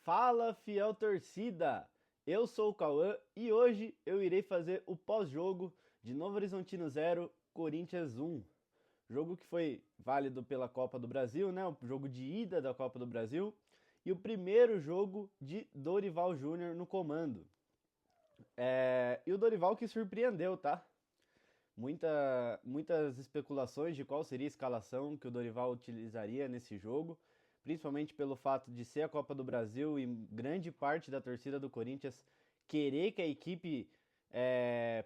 Fala, fiel torcida! Eu sou o Cauã e hoje eu irei fazer o pós-jogo de Novo Horizontino 0, Corinthians 1. Jogo que foi válido pela Copa do Brasil, né? O jogo de ida da Copa do Brasil e o primeiro jogo de Dorival Júnior no comando. E o Dorival que surpreendeu, tá? Muitas especulações de qual seria a escalação que o Dorival utilizaria nesse jogo, principalmente pelo fato de ser a Copa do Brasil e grande parte da torcida do Corinthians querer que a equipe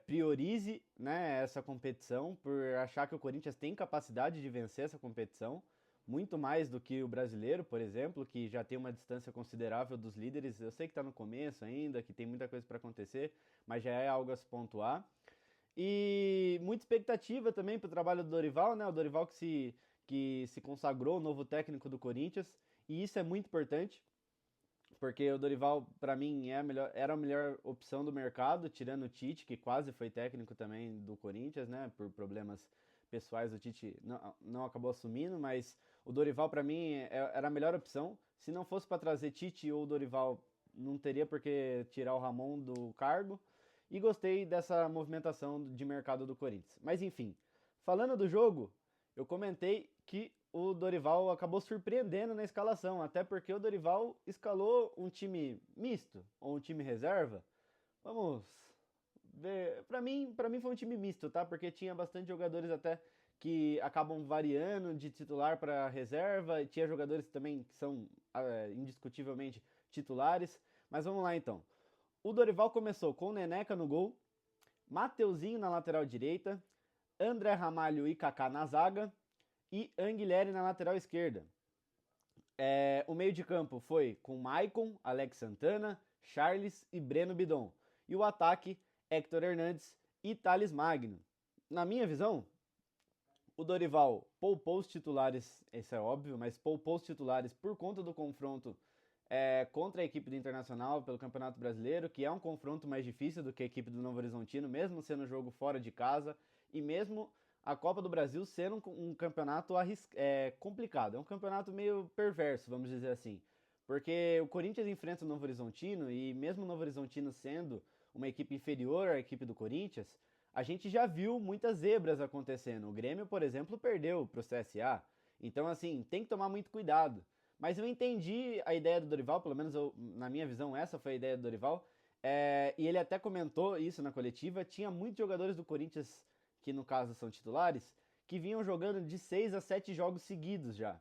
priorize, né, essa competição, por achar que o Corinthians tem capacidade de vencer essa competição, muito mais do que o brasileiro, por exemplo, que já tem uma distância considerável dos líderes. Eu sei que está no começo ainda, que tem muita coisa para acontecer, mas já é algo a se pontuar. E muita expectativa também para o trabalho do Dorival, né? O Dorival que se consagrou novo técnico do Corinthians, e isso é muito importante, porque o Dorival, para mim, era a melhor opção do mercado, tirando o Tite, que quase foi técnico também do Corinthians, né? Por problemas pessoais, o Tite não acabou assumindo, mas o Dorival, para mim, era a melhor opção. Se não fosse para trazer Tite ou Dorival, não teria por que tirar o Ramon do cargo. E gostei dessa movimentação de mercado do Corinthians. Mas enfim, falando do jogo, eu comentei que o Dorival acabou surpreendendo na escalação, até porque o Dorival escalou um time misto ou um time reserva. Vamos ver. Para mim foi um time misto, tá? Porque tinha bastante jogadores até que acabam variando de titular para reserva, e tinha jogadores também que são indiscutivelmente titulares. Mas vamos lá então. O Dorival começou com o Neneca no gol, Mateuzinho na lateral direita, André Ramalho e Kaká na zaga e Anguilhere na lateral esquerda. O meio de campo foi com Maicon, Alex Santana, Charles e Breno Bidon. E o ataque, Héctor Hernandes e Thales Magno. Na minha visão, o Dorival poupou os titulares, isso é óbvio, mas poupou os titulares por conta do confronto contra a equipe do Internacional pelo Campeonato Brasileiro, que é um confronto mais difícil do que a equipe do Novo Horizontino, mesmo sendo um jogo fora de casa, e mesmo a Copa do Brasil sendo um campeonato complicado. É um campeonato meio perverso, vamos dizer assim. Porque o Corinthians enfrenta o Novo Horizontino, e mesmo o Novo Horizontino sendo uma equipe inferior à equipe do Corinthians, a gente já viu muitas zebras acontecendo. O Grêmio, por exemplo, perdeu para o CSA. Então, assim, tem que tomar muito cuidado. Mas eu entendi a ideia do Dorival, pelo menos na minha visão, essa foi a ideia do Dorival. E ele até comentou isso na coletiva. Tinha muitos jogadores do Corinthians, que no caso são titulares, que vinham jogando de 6 a 7 jogos seguidos já.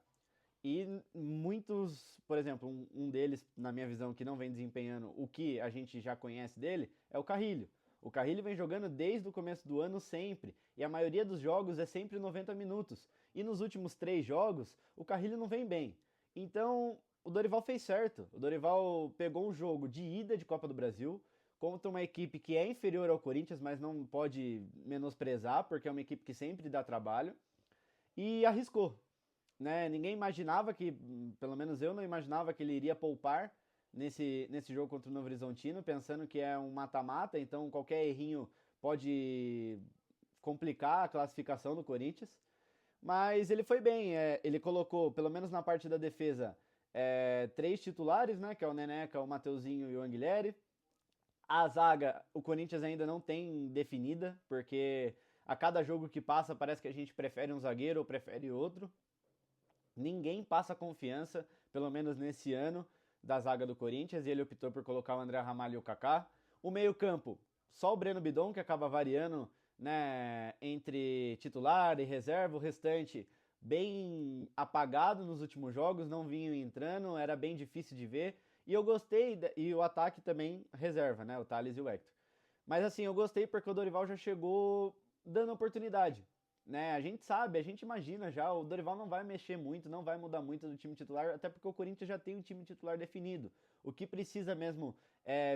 E muitos, por exemplo, um deles, na minha visão, que não vem desempenhando o que a gente já conhece dele, é o Carrilho. O Carrilho vem jogando desde o começo do ano sempre, e a maioria dos jogos é sempre 90 minutos. E nos últimos 3 jogos, o Carrilho não vem bem. Então, o Dorival fez certo. O Dorival pegou um jogo de ida de Copa do Brasil contra uma equipe que é inferior ao Corinthians, mas não pode menosprezar, porque é uma equipe que sempre dá trabalho, e arriscou, né? Ninguém imaginava que, pelo menos eu não imaginava que ele iria poupar nesse jogo contra o Novo Horizontino, pensando que é um mata-mata, então qualquer errinho pode complicar a classificação do Corinthians. Mas ele foi bem, ele colocou, pelo menos na parte da defesa, 3 titulares, né? Que é o Neneca, o Mateuzinho e o Anguilhere. A zaga, o Corinthians ainda não tem definida, porque a cada jogo que passa parece que a gente prefere um zagueiro ou prefere outro. Ninguém passa confiança, pelo menos nesse ano, da zaga do Corinthians, e ele optou por colocar o André Ramalho e o Kaká. O meio-campo, só o Breno Bidon, que acaba variando, né, entre titular e reserva, o restante bem apagado nos últimos jogos, não vinham entrando, era bem difícil de ver. E eu gostei, e o ataque também reserva, né, o Thales e o Hector. Mas assim, eu gostei porque o Dorival já chegou dando oportunidade, né? A gente sabe, a gente imagina já, o Dorival não vai mexer muito, não vai mudar muito do time titular, até porque o Corinthians já tem um time titular definido. O que precisa mesmo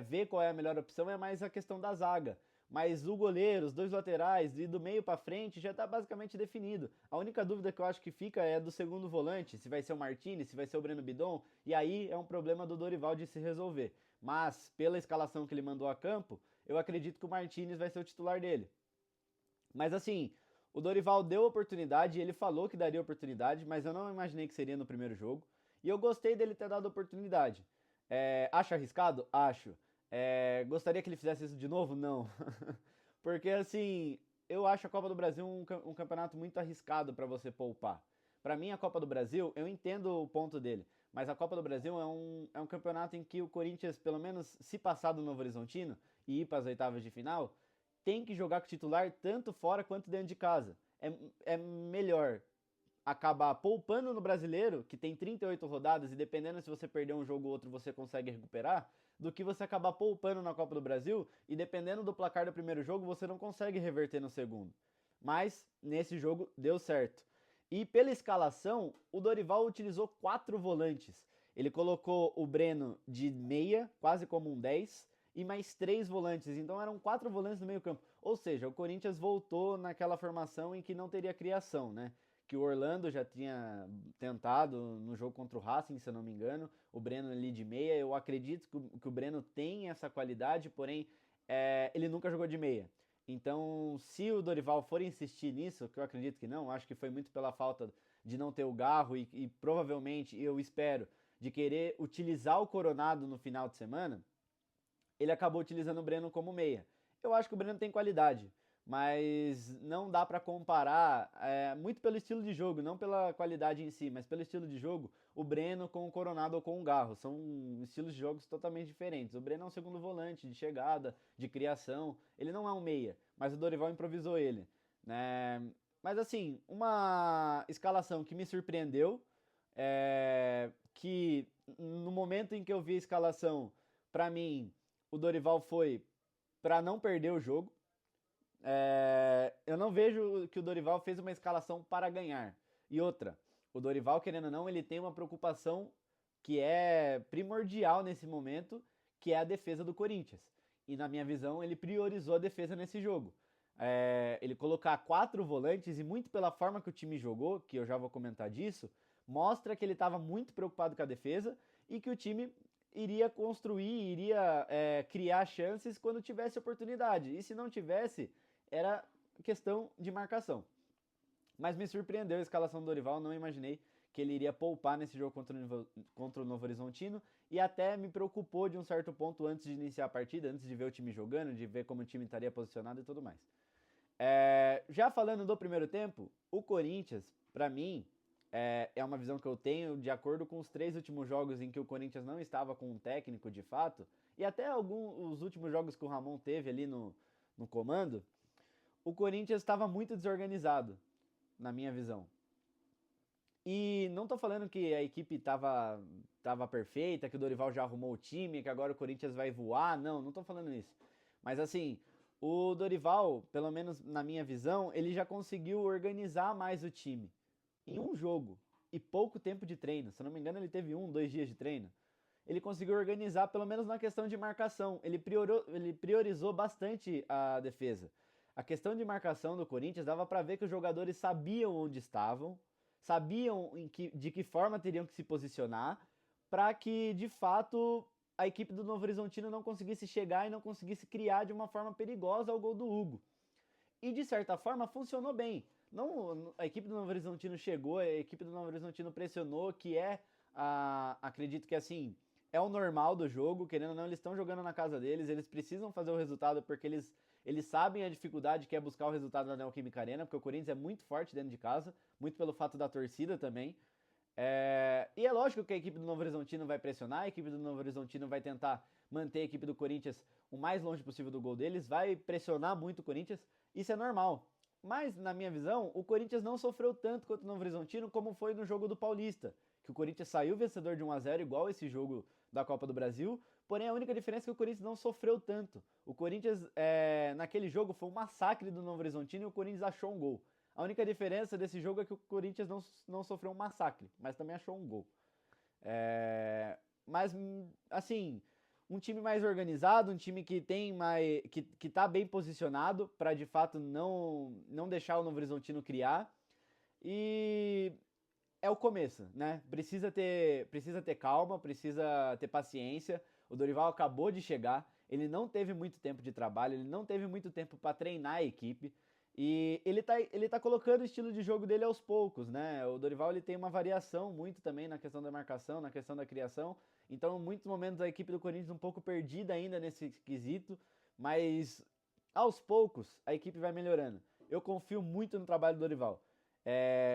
ver qual é a melhor opção é mais a questão da zaga. Mas o goleiro, os 2 laterais e do meio para frente já está basicamente definido. A única dúvida que eu acho que fica é do segundo volante, se vai ser o Martinez, se vai ser o Breno Bidon, e aí é um problema do Dorival de se resolver. Mas pela escalação que ele mandou a campo, eu acredito que o Martinez vai ser o titular dele. Mas assim, o Dorival deu oportunidade, ele falou que daria oportunidade, mas eu não imaginei que seria no primeiro jogo. E eu gostei dele ter dado oportunidade. Acho arriscado? Acho. Gostaria que ele fizesse isso de novo? Não. Porque assim, eu acho a Copa do Brasil um campeonato muito arriscado para você poupar. Para mim, a Copa do Brasil, eu entendo o ponto dele, mas a Copa do Brasil é um campeonato em que o Corinthians, pelo menos se passar do Novo Horizontino e ir para as oitavas de final, tem que jogar com o titular tanto fora quanto dentro de casa. É melhor acabar poupando no brasileiro, que tem 38 rodadas e dependendo se você perder um jogo ou outro você consegue recuperar, do que você acabar poupando na Copa do Brasil e dependendo do placar do primeiro jogo você não consegue reverter no segundo. Mas nesse jogo deu certo. E pela escalação, o Dorival utilizou 4 volantes. Ele colocou o Breno de meia, quase como um 10, e mais 3 volantes. Então eram 4 volantes no meio campo. Ou seja, o Corinthians voltou naquela formação em que não teria criação, né? Que o Orlando já tinha tentado no jogo contra o Racing, se eu não me engano, o Breno ali de meia. Eu acredito que o Breno tem essa qualidade, porém ele nunca jogou de meia. Então, se o Dorival for insistir nisso, que eu acredito que não, acho que foi muito pela falta de não ter o Garro e provavelmente, eu espero, de querer utilizar o Coronado no final de semana, ele acabou utilizando o Breno como meia. Eu acho que o Breno tem qualidade, mas não dá para comparar, muito pelo estilo de jogo, não pela qualidade em si, mas pelo estilo de jogo, o Breno com o Coronado ou com o Garro. São estilos de jogos totalmente diferentes. O Breno é um segundo volante de chegada, de criação, ele não é um meia, mas o Dorival improvisou ele, né? Mas assim, uma escalação que me surpreendeu, que no momento em que eu vi a escalação, para mim, o Dorival foi para não perder o jogo. Eu não vejo que o Dorival fez uma escalação para ganhar. E outra, o Dorival, querendo ou não, ele tem uma preocupação que é primordial nesse momento, que é a defesa do Corinthians. E na minha visão, ele priorizou a defesa nesse jogo. Ele colocar 4 volantes, e muito pela forma que o time jogou, que eu já vou comentar disso, mostra que ele estava muito preocupado com a defesa e que o time iria construir, iria criar chances quando tivesse oportunidade. E se não tivesse, era questão de marcação. Mas me surpreendeu a escalação do Dorival, não imaginei que ele iria poupar nesse jogo contra o Novo Horizontino e até me preocupou de um certo ponto antes de iniciar a partida, antes de ver o time jogando, de ver como o time estaria posicionado e tudo mais. Já falando do primeiro tempo, o Corinthians, para mim, é uma visão que eu tenho de acordo com os 3 últimos jogos em que o Corinthians não estava com um técnico de fato, e até os últimos jogos que o Ramon teve ali no comando, o Corinthians estava muito desorganizado, na minha visão. E não tô falando que a equipe tava perfeita, que o Dorival já arrumou o time, que agora o Corinthians vai voar. Não tô falando isso. Mas assim, o Dorival, pelo menos na minha visão, ele já conseguiu organizar mais o time em um jogo e pouco tempo de treino. Se eu não me engano, ele teve 2 dias de treino. Ele conseguiu organizar, pelo menos na questão de marcação. Ele priorizou bastante a defesa. A questão de marcação do Corinthians dava para ver que os jogadores sabiam onde estavam, sabiam de que forma teriam que se posicionar, para que de fato a equipe do Novo Horizontino não conseguisse chegar e não conseguisse criar de uma forma perigosa o gol do Hugo. E de certa forma funcionou bem. Não, a equipe do Novo Horizontino chegou, a equipe do Novo Horizontino pressionou, que acredito que assim, é o normal do jogo, querendo ou não, eles estão jogando na casa deles, eles precisam fazer o resultado porque eles sabem a dificuldade que é buscar o resultado na Neoquímica Arena, porque o Corinthians é muito forte dentro de casa, muito pelo fato da torcida também. E é lógico que a equipe do Novo Horizontino vai pressionar, a equipe do Novo Horizontino vai tentar manter a equipe do Corinthians o mais longe possível do gol deles, vai pressionar muito o Corinthians, isso é normal. Mas, na minha visão, o Corinthians não sofreu tanto quanto o Novo Horizontino como foi no jogo do Paulista, que o Corinthians saiu vencedor de 1-0, igual esse jogo da Copa do Brasil, porém a única diferença é que o Corinthians não sofreu tanto. O Corinthians, naquele jogo, foi um massacre do Novo Horizontino e o Corinthians achou um gol. A única diferença desse jogo é que o Corinthians não sofreu um massacre, mas também achou um gol. Mas, assim, um time mais organizado, um time que tem mais, que tá bem posicionado para de fato não deixar o Novo Horizontino criar. E é o começo, né? Precisa ter calma, precisa ter paciência. O Dorival acabou de chegar, ele não teve muito tempo de trabalho, ele não teve muito tempo para treinar a equipe. E ele tá colocando o estilo de jogo dele aos poucos, né? O Dorival ele tem uma variação muito também na questão da marcação, na questão da criação. Então, em muitos momentos a equipe do Corinthians um pouco perdida ainda nesse quesito, mas aos poucos a equipe vai melhorando. Eu confio muito no trabalho do Dorival.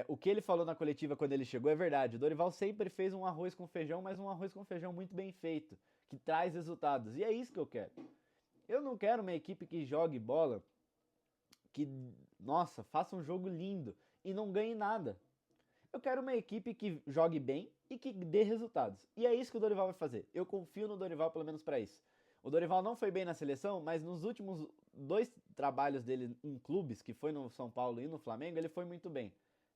O que ele falou na coletiva quando ele chegou é verdade. O Dorival sempre fez um arroz com feijão, mas um arroz com feijão muito bem feito, que traz resultados. E é isso que eu quero. Eu não quero uma equipe que jogue bola, que, nossa, faça um jogo lindo e não ganhe nada. Eu quero uma equipe que jogue bem e que dê resultados. E é isso que o Dorival vai fazer. Eu confio no Dorival pelo menos para isso. O Dorival não foi bem na seleção, mas nos últimos 2 trabalhos dele em clubes, que foi no São Paulo e no Flamengo, ele foi muito bem,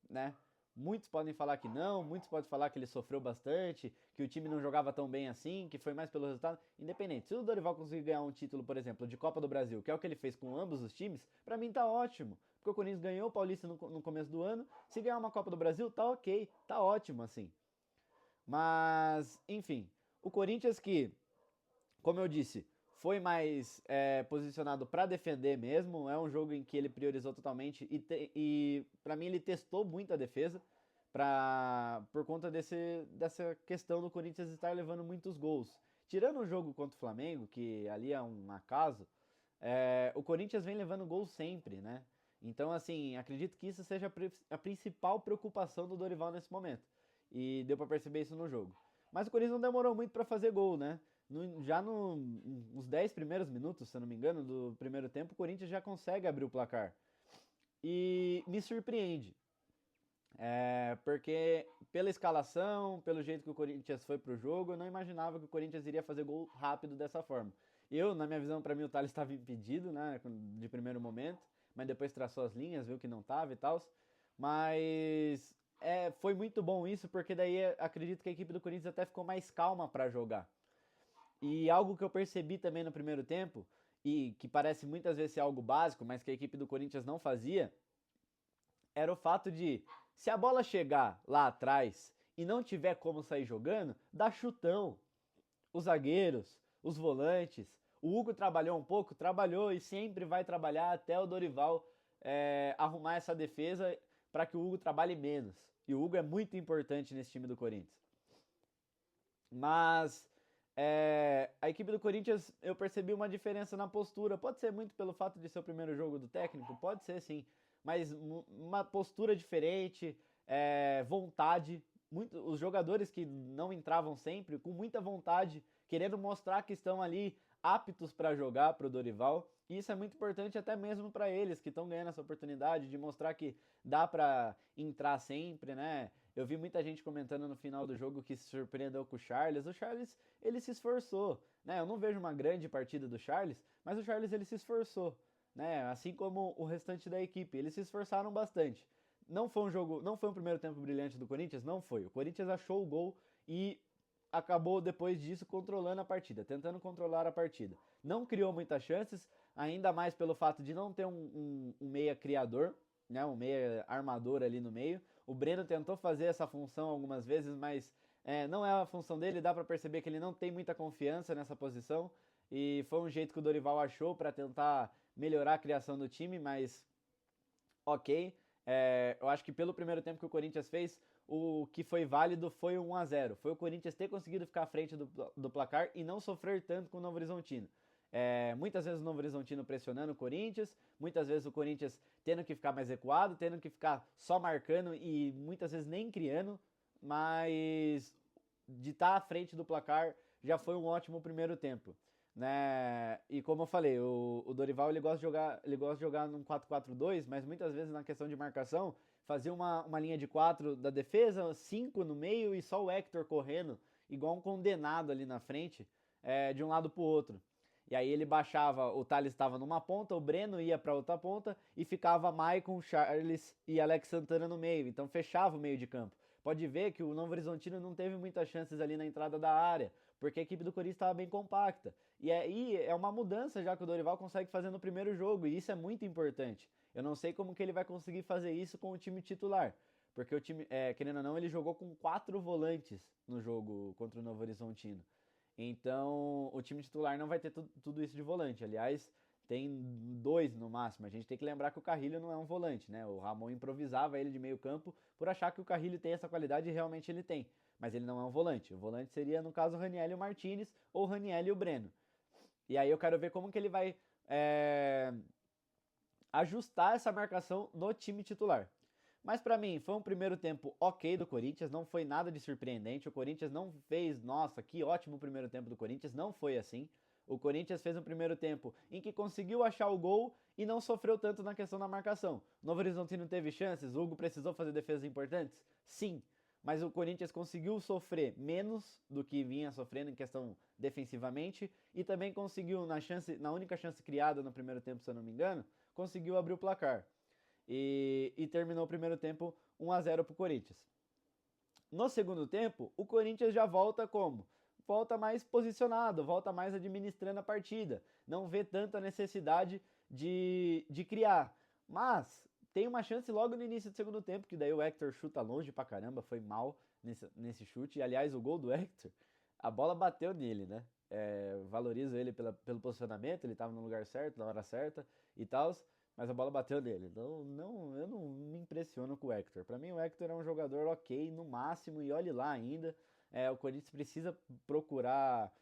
né? Muitos podem falar que não, muitos podem falar que ele sofreu bastante, que o time não jogava tão bem assim, que foi mais pelo resultado. Independente, se o Dorival conseguir ganhar um título, por exemplo, de Copa do Brasil, que é o que ele fez com ambos os times, pra mim tá ótimo. Porque o Corinthians ganhou o Paulista no começo do ano, se ganhar uma Copa do Brasil, tá ok, tá ótimo assim. Mas, enfim, o Corinthians que, como eu disse, foi mais posicionado para defender mesmo. É um jogo em que ele priorizou totalmente e para mim ele testou muito a defesa por conta dessa questão do Corinthians estar levando muitos gols. Tirando o jogo contra o Flamengo, que ali é um acaso, o Corinthians vem levando gols sempre, né? Então, assim, acredito que isso seja a principal preocupação do Dorival nesse momento. E deu para perceber isso no jogo. Mas o Corinthians não demorou muito para fazer gol, né? Já nos 10 primeiros minutos, se eu não me engano, do primeiro tempo, o Corinthians já consegue abrir o placar. E me surpreende. Porque pela escalação, pelo jeito que o Corinthians foi pro jogo, eu não imaginava que o Corinthians iria fazer gol rápido dessa forma. Na minha visão, para mim o Thales estava impedido, né, de primeiro momento, mas depois traçou as linhas, viu que não tava e tal. Mas foi muito bom isso, porque daí acredito que a equipe do Corinthians até ficou mais calma para jogar. E algo que eu percebi também no primeiro tempo, e que parece muitas vezes ser algo básico, mas que a equipe do Corinthians não fazia, era o fato de, se a bola chegar lá atrás e não tiver como sair jogando, dá chutão. Os zagueiros, os volantes. O Hugo trabalhou um pouco, trabalhou e sempre vai trabalhar até o Dorival arrumar essa defesa para que o Hugo trabalhe menos. E o Hugo é muito importante nesse time do Corinthians. Mas a equipe do Corinthians, eu percebi uma diferença na postura. Pode ser muito pelo fato de ser o primeiro jogo do técnico, pode ser sim. Mas uma postura diferente, vontade. Os jogadores que não entravam sempre, com muita vontade, querendo mostrar que estão ali aptos para jogar para o Dorival. E isso é muito importante até mesmo para eles que estão ganhando essa oportunidade de mostrar que dá para entrar sempre, né? Eu vi muita gente comentando no final do jogo que se surpreendeu com o Charles. O Charles, ele se esforçou, né? Eu não vejo uma grande partida do Charles, mas o Charles ele se esforçou, né? Assim como o restante da equipe, eles se esforçaram bastante. Não foi um jogo, não foi um primeiro tempo brilhante do Corinthians, não foi. O Corinthians achou o gol e acabou depois disso controlando a partida, tentando controlar a partida. Não criou muitas chances, ainda mais pelo fato de não ter um meia criador, né? Um meia armador ali no meio. O Breno tentou fazer essa função algumas vezes, mas não é a função dele. Dá para perceber que ele não tem muita confiança nessa posição. E foi um jeito que o Dorival achou para tentar melhorar a criação do time, mas ok. Eu acho que pelo primeiro tempo que o Corinthians fez, o que foi válido foi 1 a 0. Foi o Corinthians ter conseguido ficar à frente do placar e não sofrer tanto com o Novo Horizontino. Muitas vezes o Novo Horizontino pressionando o Corinthians, muitas vezes o Corinthians tendo que ficar mais recuado, tendo que ficar só marcando e muitas vezes nem criando, mas de estar à frente do placar já foi um ótimo primeiro tempo, né? E como eu falei, o Dorival ele gosta de jogar num 4-4-2, mas muitas vezes na questão de marcação fazia uma linha de 4 da defesa, 5 no meio e só o Hector correndo, igual um condenado ali na frente, de um lado pro outro. E aí ele baixava, o Thales estava numa ponta, o Breno ia para outra ponta e ficava Maicon, Charles e Alex Santana no meio. Então fechava o meio de campo. Pode ver que o Novo Horizontino não teve muitas chances ali na entrada da área, porque a equipe do Corinthians estava bem compacta. E aí é uma mudança já que o Dorival consegue fazer no primeiro jogo, e isso é muito importante. Eu não sei como que ele vai conseguir fazer isso com o time titular, porque o time, querendo ou não, ele jogou com 4 volantes no jogo contra o Novo Horizontino. Então, o time titular não vai ter tudo isso de volante. Aliás, tem 2 no máximo. A gente tem que lembrar que o Carrilho não é um volante, né? O Ramon improvisava ele de meio campo por achar que o Carrilho tem essa qualidade e realmente ele tem. Mas ele não é um volante. O volante seria, no caso, o Raniel e o Martinez ou o Raniel e o Breno. E aí eu quero ver como que ele vai ajustar essa marcação no time titular. Mas para mim, foi um primeiro tempo ok do Corinthians, não foi nada de surpreendente. O Corinthians não fez, nossa, que ótimo primeiro tempo do Corinthians, não foi assim. O Corinthians fez um primeiro tempo em que conseguiu achar o gol e não sofreu tanto na questão da marcação. Novo Horizontino teve chances, o Hugo precisou fazer defesas importantes? Sim, mas o Corinthians conseguiu sofrer menos do que vinha sofrendo em questão defensivamente e também conseguiu, na única chance criada no primeiro tempo, se eu não me engano, conseguiu abrir o placar. E terminou o primeiro tempo 1-0 para o Corinthians. No segundo tempo, o Corinthians já volta como? Volta mais posicionado, volta mais administrando a partida. Não vê tanta necessidade de criar. Mas tem uma chance logo no início do segundo tempo, que daí o Hector chuta longe pra caramba, foi mal nesse chute. E aliás, o gol do Hector, a bola bateu nele, né? Valorizo ele pelo posicionamento, ele estava no lugar certo, na hora certa e tal, mas a bola bateu nele. Então, eu não me impressiono com o Hector. Para mim, o Hector é um jogador ok, no máximo, e olhe lá ainda. O Corinthians precisa procurar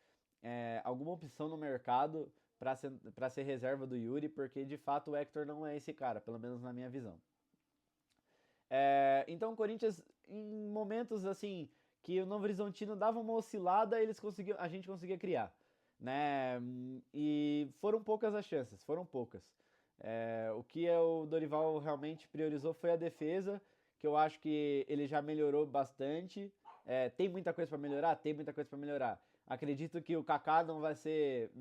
alguma opção no mercado para ser reserva do Yuri, porque de fato o Hector não é esse cara, pelo menos na minha visão. Então o Corinthians, em momentos assim que o Novo Horizontino dava uma oscilada, a gente conseguia criar, né? E foram poucas as chances, foram poucas. O que o Dorival realmente priorizou foi a defesa, que eu acho que ele já melhorou bastante. Tem muita coisa para melhorar? Tem muita coisa para melhorar. Acredito que o Kaká não vai ser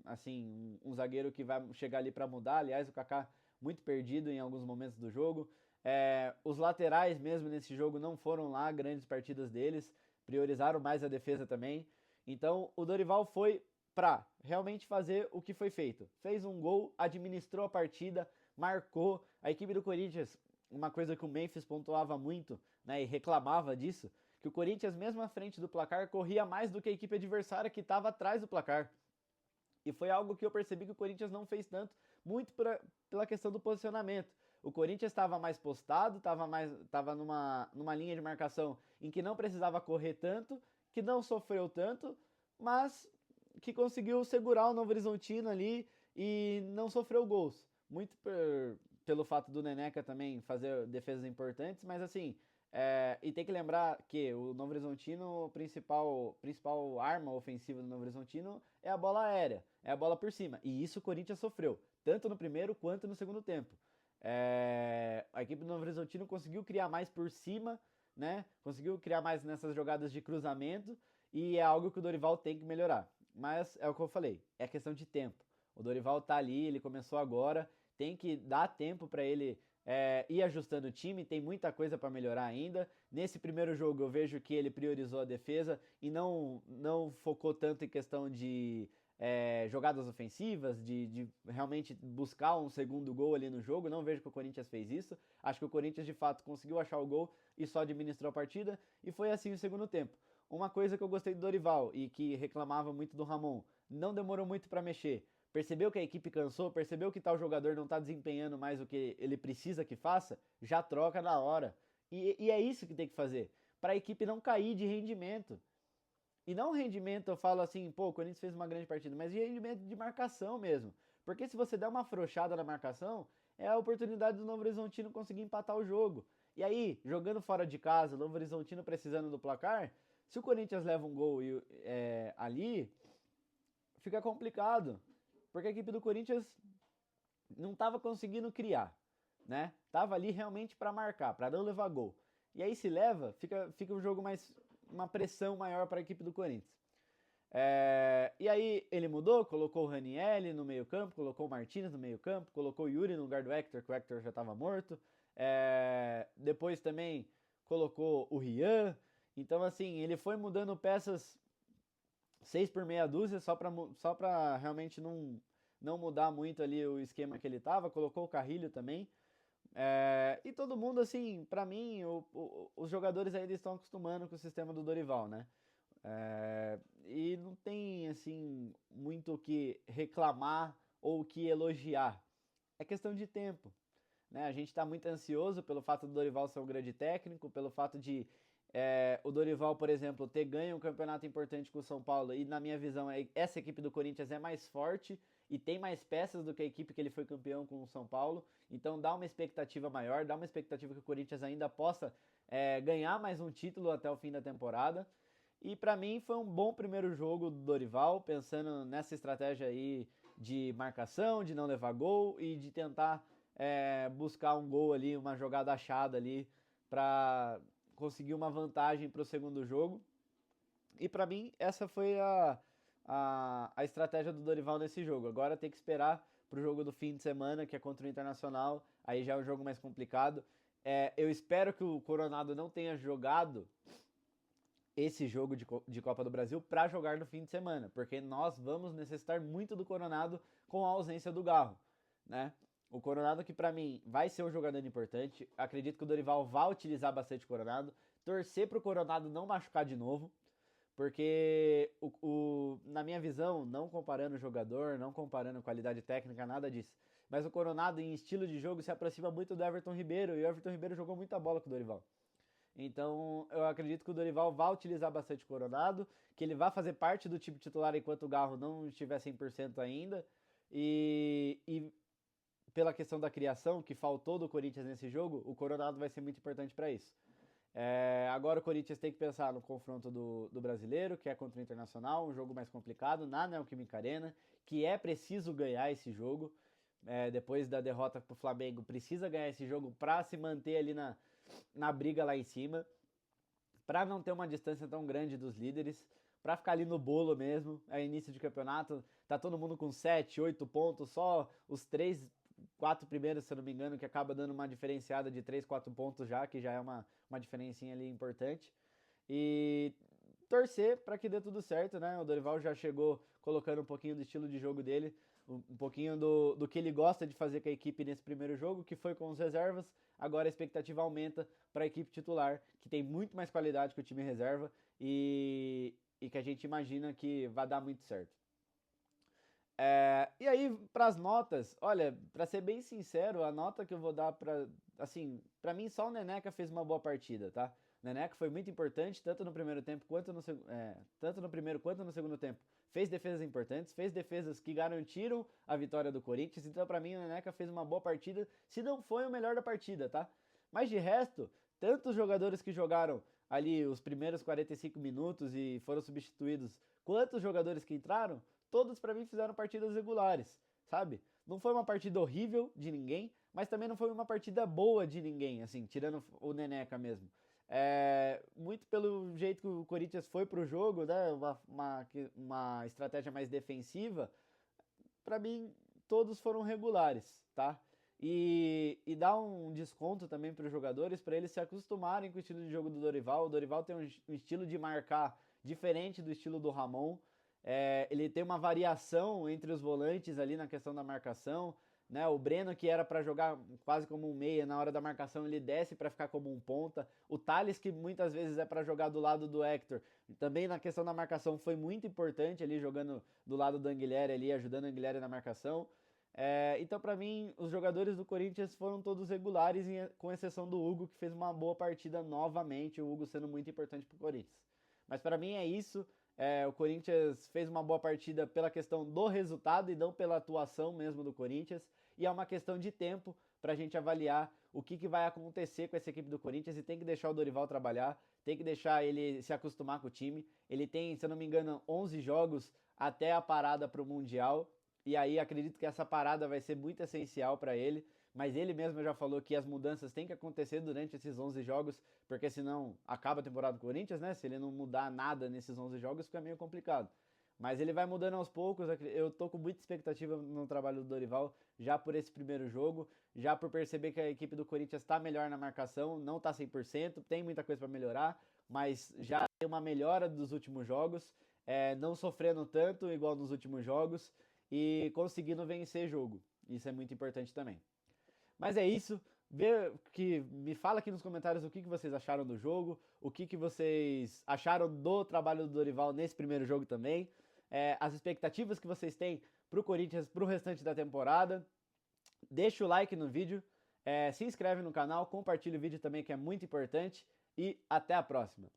assim um zagueiro que vai chegar ali para mudar. Aliás, o Kaká muito perdido em alguns momentos do jogo. Os laterais mesmo nesse jogo não foram lá grandes partidas deles, priorizaram mais a defesa também. Então o Dorival foi para realmente fazer o que foi feito. Fez um gol, administrou a partida, marcou. A equipe do Corinthians, uma coisa que o Memphis pontuava muito, né, e reclamava disso, que o Corinthians, mesmo à frente do placar, corria mais do que a equipe adversária que estava atrás do placar. E foi algo que eu percebi que o Corinthians não fez tanto, muito pela questão do posicionamento. O Corinthians estava mais postado, estava numa linha de marcação em que não precisava correr tanto, que não sofreu tanto, mas que conseguiu segurar o Novo Horizontino ali e não sofreu gols. Muito pelo fato do Neneca também fazer defesas importantes, mas assim, e tem que lembrar que o Novo Horizontino, a principal arma ofensiva do Novo Horizontino é a bola aérea, é a bola por cima. E isso o Corinthians sofreu, tanto no primeiro quanto no segundo tempo. A equipe do Novo Horizontino conseguiu criar mais por cima, né? Conseguiu criar mais nessas jogadas de cruzamento e é algo que o Dorival tem que melhorar. Mas é o que eu falei, é questão de tempo. O Dorival tá ali, ele começou agora, tem que dar tempo para ele ir ajustando o time, tem muita coisa para melhorar ainda. Nesse primeiro jogo eu vejo que ele priorizou a defesa e não focou tanto em questão de jogadas ofensivas, de realmente buscar um segundo gol ali no jogo. Não vejo que o Corinthians fez isso. Acho que o Corinthians de fato conseguiu achar o gol e só administrou a partida. E foi assim o segundo tempo. Uma coisa que eu gostei do Dorival e que reclamava muito do Ramon, não demorou muito para mexer. Percebeu que a equipe cansou, percebeu que tal jogador não está desempenhando mais o que ele precisa que faça, já troca na hora. E é isso que tem que fazer, para a equipe não cair de rendimento. E não rendimento, eu falo assim, pô, o Corinthians fez uma grande partida, mas de rendimento de marcação mesmo. Porque se você der uma afrouxada na marcação, é a oportunidade do Novo Horizontino conseguir empatar o jogo. E aí, jogando fora de casa, o Novo Horizontino precisando do placar, se o Corinthians leva um gol ali, fica complicado. Porque a equipe do Corinthians não estava conseguindo criar, né? Tava ali realmente para marcar, para não levar gol. E aí se leva, fica um jogo mais, uma pressão maior para a equipe do Corinthians. E aí ele mudou, colocou o Raniel no meio campo, colocou o Martinez no meio campo, colocou o Yuri no lugar do Hector, que o Hector já estava morto. Depois também colocou o Rian. Então assim, ele foi mudando peças 6 por meia dúzia, só pra realmente não mudar muito ali o esquema que ele tava. Colocou o Carrilho também. E todo mundo, assim, pra mim, os jogadores ainda estão acostumando com o sistema do Dorival, né? E não tem, assim, muito o que reclamar ou o que elogiar. É questão de tempo, né? A gente está muito ansioso pelo fato do Dorival ser um grande técnico, pelo fato de o Dorival, por exemplo, ter ganho um campeonato importante com o São Paulo, e na minha visão essa equipe do Corinthians é mais forte e tem mais peças do que a equipe que ele foi campeão com o São Paulo, então dá uma expectativa maior, dá uma expectativa que o Corinthians ainda possa ganhar mais um título até o fim da temporada. E para mim foi um bom primeiro jogo do Dorival, pensando nessa estratégia aí de marcação, de não levar gol e de tentar buscar um gol ali, uma jogada achada ali para conseguir uma vantagem para o segundo jogo. E para mim essa foi a estratégia do Dorival nesse jogo. Agora tem que esperar para o jogo do fim de semana, que é contra o Internacional, aí já é um jogo mais complicado. Eu espero que o Coronado não tenha jogado esse jogo de Copa do Brasil para jogar no fim de semana, porque nós vamos necessitar muito do Coronado com a ausência do Garro, né? O Coronado que para mim vai ser um jogador importante, acredito que o Dorival vai utilizar bastante o Coronado, torcer para o Coronado não machucar de novo, porque na minha visão, não comparando o jogador, não comparando qualidade técnica, nada disso, mas o Coronado em estilo de jogo se aproxima muito do Everton Ribeiro, e o Everton Ribeiro jogou muita bola com o Dorival. Então, eu acredito que o Dorival vai utilizar bastante o Coronado, que ele vai fazer parte do time titular enquanto o Garro não estiver 100% ainda. E pela questão da criação, que faltou do Corinthians nesse jogo, o Coronado vai ser muito importante para isso. Agora o Corinthians tem que pensar no confronto do Brasileiro, que é contra o Internacional, um jogo mais complicado, na Neoquímica Arena, que é preciso ganhar esse jogo. Depois da derrota para o Flamengo, precisa ganhar esse jogo para se manter ali na briga lá em cima, para não ter uma distância tão grande dos líderes, para ficar ali no bolo mesmo. É início de campeonato, tá todo mundo com 7, 8 pontos, só os 3, 4 primeiros, se eu não me engano, que acaba dando uma diferenciada de 3, 4 pontos já, que já é uma diferencinha ali importante. E torcer para que dê tudo certo, né? O Dorival já chegou colocando um pouquinho do estilo de jogo dele, um pouquinho do que ele gosta de fazer com a equipe nesse primeiro jogo, que foi com os reservas. Agora a expectativa aumenta para a equipe titular, que tem muito mais qualidade que o time reserva e que a gente imagina que vai dar muito certo. E aí, para as notas, olha, para ser bem sincero, a nota que eu vou dar para mim só o Neneca fez uma boa partida, tá? O Neneca foi muito importante, tanto no primeiro tempo quanto tanto no primeiro quanto no segundo tempo. Fez defesas importantes, fez defesas que garantiram a vitória do Corinthians, então para mim o Neneca fez uma boa partida, se não foi o melhor da partida, tá? Mas de resto, tanto os jogadores que jogaram ali os primeiros 45 minutos e foram substituídos, quanto os jogadores que entraram, todos para mim fizeram partidas regulares, sabe? Não foi uma partida horrível de ninguém, mas também não foi uma partida boa de ninguém, assim, tirando o Neneca mesmo. Muito pelo jeito que o Corinthians foi pro jogo, né? Uma estratégia mais defensiva. Para mim, todos foram regulares, tá? E dá um desconto também para os jogadores, para eles se acostumarem com o estilo de jogo do Dorival. O Dorival tem um estilo de marcar diferente do estilo do Ramon. Ele tem uma variação entre os volantes ali na questão da marcação, né? O Breno, que era para jogar quase como um meia, na hora da marcação ele desce para ficar como um ponta. O Thales, que muitas vezes é para jogar do lado do Hector, também na questão da marcação foi muito importante ali, jogando do lado do Anguilhéry ali, ajudando o Anguilhéry na marcação. Então, para mim, os jogadores do Corinthians foram todos regulares, com exceção do Hugo, que fez uma boa partida novamente, o Hugo sendo muito importante para o Corinthians. Mas para mim é isso. O Corinthians fez uma boa partida pela questão do resultado e não pela atuação mesmo do Corinthians. E é uma questão de tempo para a gente avaliar o que vai acontecer com essa equipe do Corinthians, e tem que deixar o Dorival trabalhar, tem que deixar ele se acostumar com o time. Ele tem, se eu não me engano, 11 jogos até a parada para o Mundial, e aí acredito que essa parada vai ser muito essencial para ele. Mas ele mesmo já falou que as mudanças têm que acontecer durante esses 11 jogos, porque senão acaba a temporada do Corinthians, né? Se ele não mudar nada nesses 11 jogos, fica meio complicado. Mas ele vai mudando aos poucos. Eu tô com muita expectativa no trabalho do Dorival, já por esse primeiro jogo, já por perceber que a equipe do Corinthians está melhor na marcação, não está 100%, tem muita coisa para melhorar, mas já tem uma melhora dos últimos jogos, não sofrendo tanto igual nos últimos jogos e conseguindo vencer jogo. Isso é muito importante também. Mas é isso. Me fala aqui nos comentários o que vocês acharam do jogo, o que vocês acharam do trabalho do Dorival nesse primeiro jogo também, as expectativas que vocês têm pro Corinthians pro restante da temporada. Deixa o like no vídeo, se inscreve no canal, compartilha o vídeo também que é muito importante e até a próxima.